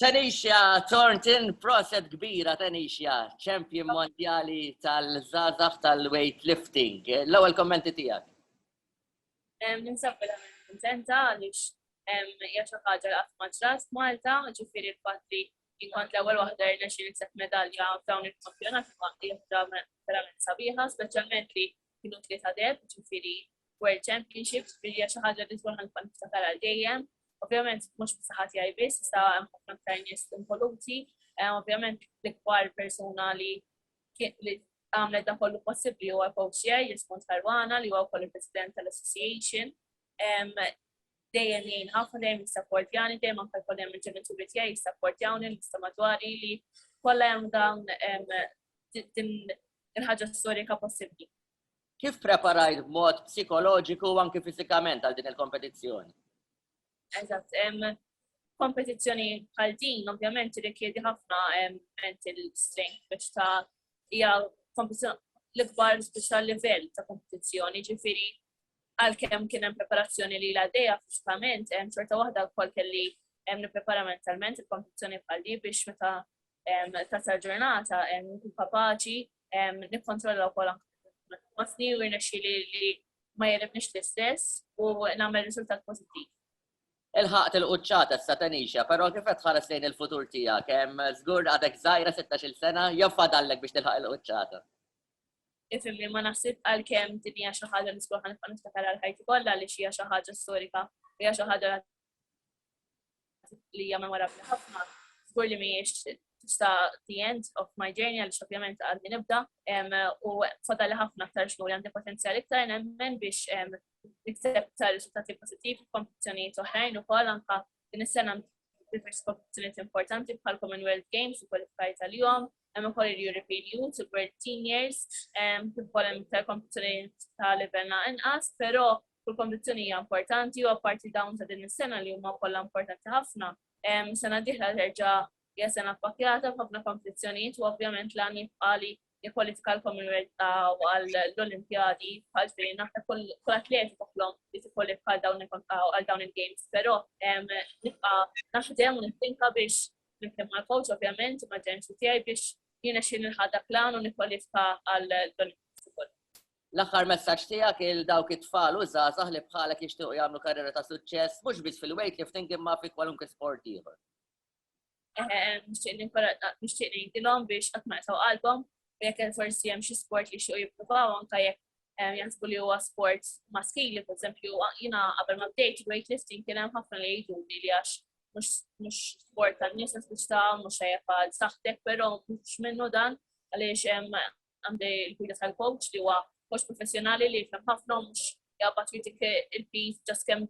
Tanisha Thornton, proset kbira Tanisha, champion mondjali tal-żazax tal-weightlifting. L-ewwel kommenti tiegħek. Ninsab verament kontenta għaliex hija xi ħaġa li qatt ma ġrat Malta, ġifieri l-fatt li inkont l-ewwel waħda rnexxi nikseb medalja f'dawn il-kampjonat hija verament sabiħa, speċjalment li kienu tlieta deb, ġifieri World Championships, ġifieri hija xi ħaġa li żgur ħanbqa' niftakar għal dejjem. Ovvjament mhux bis-saħħa tiegħi biss, issa hemm ħafna aktar nies involuti, ovvjament l-ikbar persuna li għamlet dan kollu possibbli huwa coach tiegħi, Jismont Karwana, li huwa wkoll il-President tal-Association. Dejjem jgħin ħafna dejjem jissappортjani, dejjem anke jkoll hemm il-ġenituri tiegħi jissappортjawni l-ista madwari li kollha hemm dawn din il-ħaġa storika possibbli. Kif preparajt b'mod psikoloġiku u anke fiżikament għal din il-kompetizzjoni? Eżatt, kompetizzjoni bħal din ovvjament irrikjedi ħafna mental strength biex hija l-ikbar speċjal livell ta' kompetizzjoni, ġifieri għalkemm kien hemm preparazzjoni li għaddejja fiżikament, xorta waħda wkoll kelli nipprepara mentalment il-kompetizzjoni bħal di biex meta tasal ġurnata nkun kapaċi nikkontrolla wkoll masni u rnexxieli li ma jelibniex l-istress u nagħmel riżultat pożittiv. Il-ħaqt il-quċċata issa Tanisha, però kif qed tħares lejn il-futur tiegħek? Hemm żgur għadek żgħira 16-il sena, jew fadallek biex tilħaq il-quċċata? Ifhimni ma naħsib għalkemm din hija xi ħaġa li żgur ħanibqa' niftakar għal ħajti kollha li hija xi ħaġa storika, hija xi ħaġa li hija memorabbli ħafna. Żgur li mhijiex tista' the end of my journey għaliex ovvjament għadni nibda u fadalli ħafna aktar xhur għandi potenzjal iktar nemmen biex nikseb riżultati pożittivi f'kompetizzjonijiet oħrajn ukoll anke din is-sena diversi kompetizzjonijiet importanti bħal Commonwealth Games u kwalifikajt għalihom, hemm ukoll il-European Youth u World Seniors, kif ukoll hemm iktar kompetizzjonijiet ta' livell inqas, però kull kompetizzjoni hija importanti u apparti dawn ta' din is-sena li huma kollha importanti ħafna. Sena d-dieħla terġa' hija sena pakkjata b'ħafna kompetizzjonijiet u ovvjament lan jibqa' li jikkwalifika l-Commonwealth u għall-Olimpjadi bħal fejn naħseb kull atleti tagħhom li tikkwalifika għal dawn il-games, però nibqa' naħdem u nittinka biex nimkien mal-coach ovvjament u mal-ġenituri tiegħi biex jienexxi nilħaq dak plan u nikkwalifika għall-Olimpjadi ukoll. L-aħħar messaġġ tiegħek il dawk it-tfal u żgħażagħ li bħalek jixtiequ jagħmlu karriera ta' suċċess mhux biss fil-weightlifting imma fi kwalunkwe sport ieħor. Nixtieq ngħidilhom biex qatt ma jaqtaw qalbhom jekk forsi hemm xi sport li jixtiequ jippruvaw anke jekk jaħsbu li huwa sport maskili, pereżempju jiena qabel ma bdejt weightlifting kien hemm ħafna li jgħiduli li għax mhux sport tan-nies biex mhux ħejja għal saħħtek, però mhux minnu dan għaliex għandi l-gwida tal-coach li huwa coach professjonali li jfhem ħafna mhux jaqbad jagħtik il-piece ġast kemm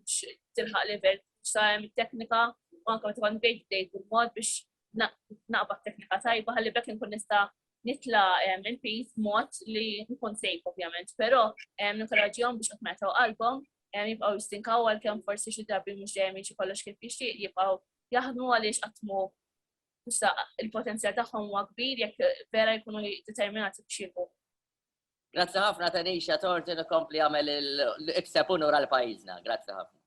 tilħaq level sa hemm it-teknika u anke meta kont bdejt bil-mod biex naqbad teknika tajba ħalli bekk inkun nista' nitla il-piece mod li nkun safe ovvjament, però ninkoraġġihom biex qatt ma jagħtaw qalbhom jibqgħu jistinkaw għalkemm forsi xi drabi mhux dejjem jiġi kollox kif jixtieq jibqgħu jaħdmu għaliex qatt mhu il-potenzjal tagħhom huwa kbir jekk vera jkunu determinati biex jilħu. Grazzi ħafna Tanisha Thornton ikompli jagħmel il-ikseb unur għal pajjiżna. Grazzi ħafna.